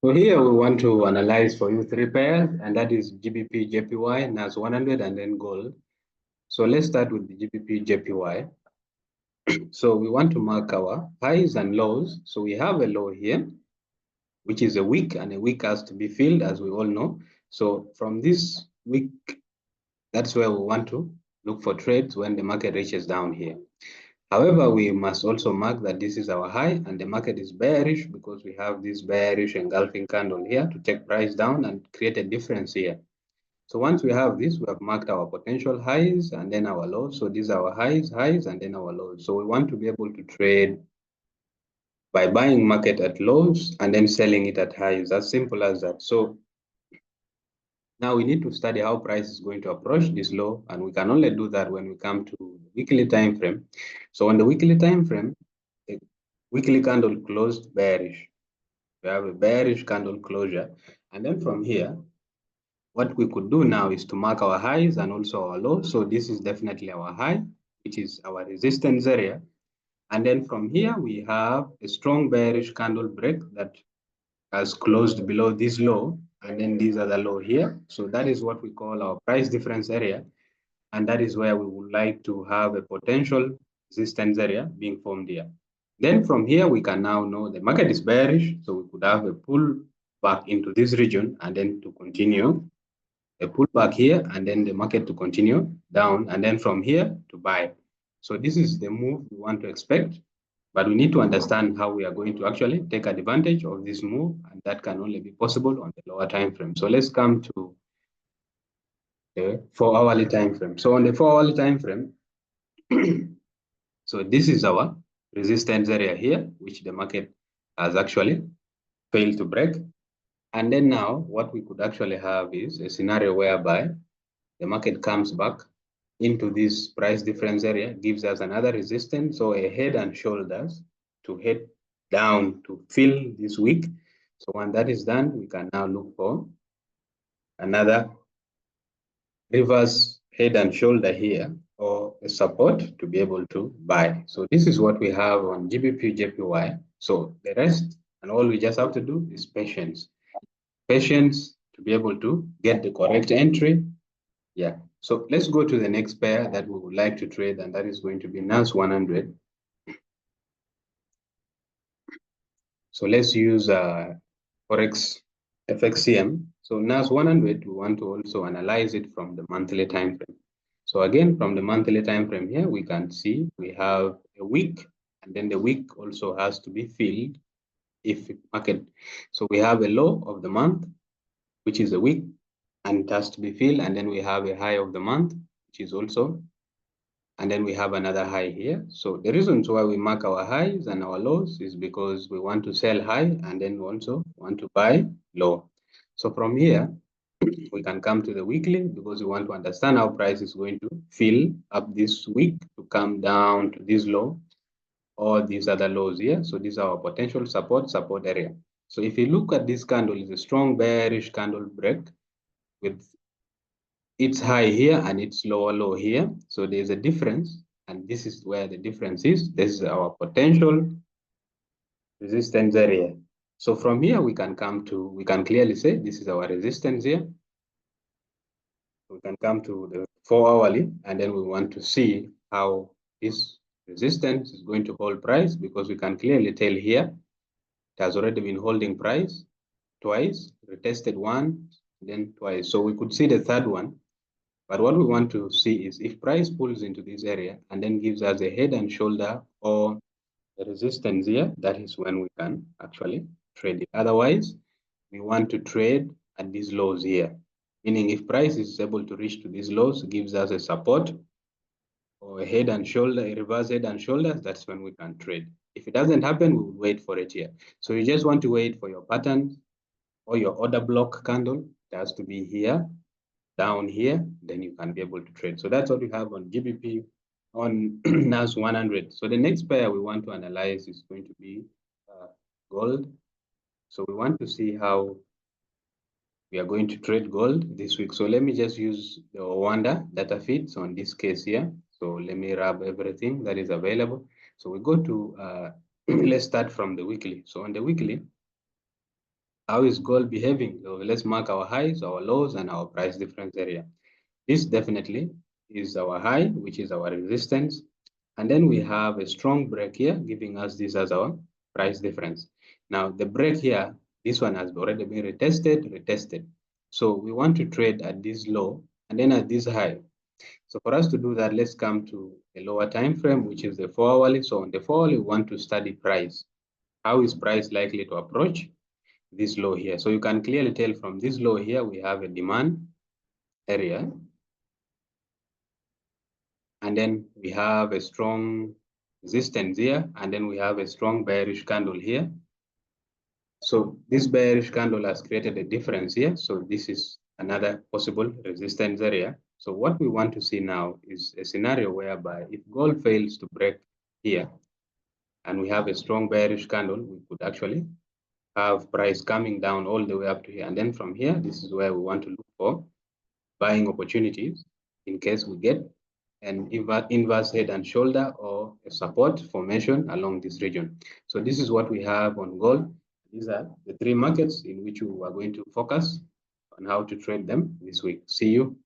So here we want to analyze for you three pairs, and that is GBPJPY, NAS100, and then gold. So let's start with the GBPJPY. So we want to mark our highs and lows. So we have a low here, which is a wick, and a wick has to be filled, as we all know. So from this wick, that's where we want to look for trades when the market reaches down here. However, we must also mark that this is our high and the market is bearish because we have this bearish engulfing candle here to take price down and create a difference here. So once we have this, we have marked our potential highs and then our lows. So these are our highs, and then our lows. So we want to be able to trade by buying market at lows and then selling it at highs. As simple as that. So now we need to study how price is going to approach this low, and we can only do that when we come to the weekly time frame. So on the weekly time frame, the weekly candle closed bearish. We have a bearish candle closure, and then from here, what we could do now is to mark our highs and also our lows. So this is definitely our high, which is our resistance area. And then from here, we have a strong bearish candle break that has closed below this low, and then these are the low here. So that is what we call our price difference area. And that is where we would like to have a potential resistance area being formed here. Then from here, we can now know the market is bearish. So we could have a pull back into this region and then to continue a pullback here, and then the market to continue down, and then from here to buy. So this is the move we want to expect, but we need to understand how we are going to actually take advantage of this move, and that can only be possible on the lower time frame. So let's come to the 4-hourly time frame. So on the 4-hourly time frame, so this is our resistance area here, which the market has actually failed to break. And then now what we could actually have is a scenario whereby the market comes back into this price difference area, gives us another resistance, so a head and shoulders to head down to fill this wick. So when that is done, we can now look for another reverse head and shoulder here, or a support to be able to buy. So this is what we have on GBPJPY. So the rest and all we just have to do is patience. Patience to be able to get the correct entry. Yeah. So let's go to the next pair that we would like to trade, and that is going to be NAS100. So let's use Forex FXCM. So NAS100, we want to also analyze it from the monthly time frame. So again, from the monthly time frame here, we can see we have a week, and then the week also has to be filled if market. So we have a low of the month, which is a week, and it has to be filled, and then we have a high of the month, which is also, and then we have another high here. So the reasons why we mark our highs and our lows is because we want to sell high and then also want to buy low. So from here, we can come to the weekly because we want to understand how price is going to fill up this week to come down to this low or these other lows here. So these are our potential support area. So if you look at this candle, it's a strong bearish candle break with its high here and its lower low here. So there's a difference, and this is where the difference is. This is our potential resistance area. So from here, we can clearly say this is our resistance here. We can come to the 4-hourly, and then we want to see how this resistance is going to hold price, because we can clearly tell here it has already been holding price twice, retested once, then twice. So we could see the third one. But what we want to see is if price pulls into this area and then gives us a head and shoulder or a resistance here, that is when we can actually trade it. Otherwise, we want to trade at these lows here. Meaning if price is able to reach to these lows, gives us a support or a head and shoulder, a reverse head and shoulders, that's when we can trade. If it doesn't happen, we will wait for it here. So you just want to wait for your pattern or your order block candle. It has to be here, down here, then you can be able to trade. So that's what we have on GBP, on NAS100. So the next pair we want to analyze is going to be gold. So we want to see how we are going to trade gold this week. So let me just use the Rwanda data feeds on this case here. So let me wrap everything that is available. So we go to, let's start from the weekly. So on the weekly, How is gold behaving? So let's mark our highs, our lows, and our price difference area. This definitely is our high, which is our resistance. And then we have a strong break here, giving us this as our price difference. Now, the break here, this one has already been retested. So we want to trade at this low and then at this high. So for us to do that, let's come to a lower time frame, which is the 4-hourly. So on the 4-hourly, we want to study price. How is price likely to approach this low here? So you can clearly tell from this low here, we have a demand area. And then we have a strong resistance here, and then we have a strong bearish candle here. So this bearish candle has created a difference here. So this is another possible resistance area. So what we want to see now is a scenario whereby if gold fails to break here, and we have a strong bearish candle, we could actually have price coming down all the way up to here. And then from here, this is where we want to look for buying opportunities in case we get an inverse head and shoulder or a support formation along this region. So this is what we have on gold. These are the three markets in which we are going to focus on how to trade them this week. See you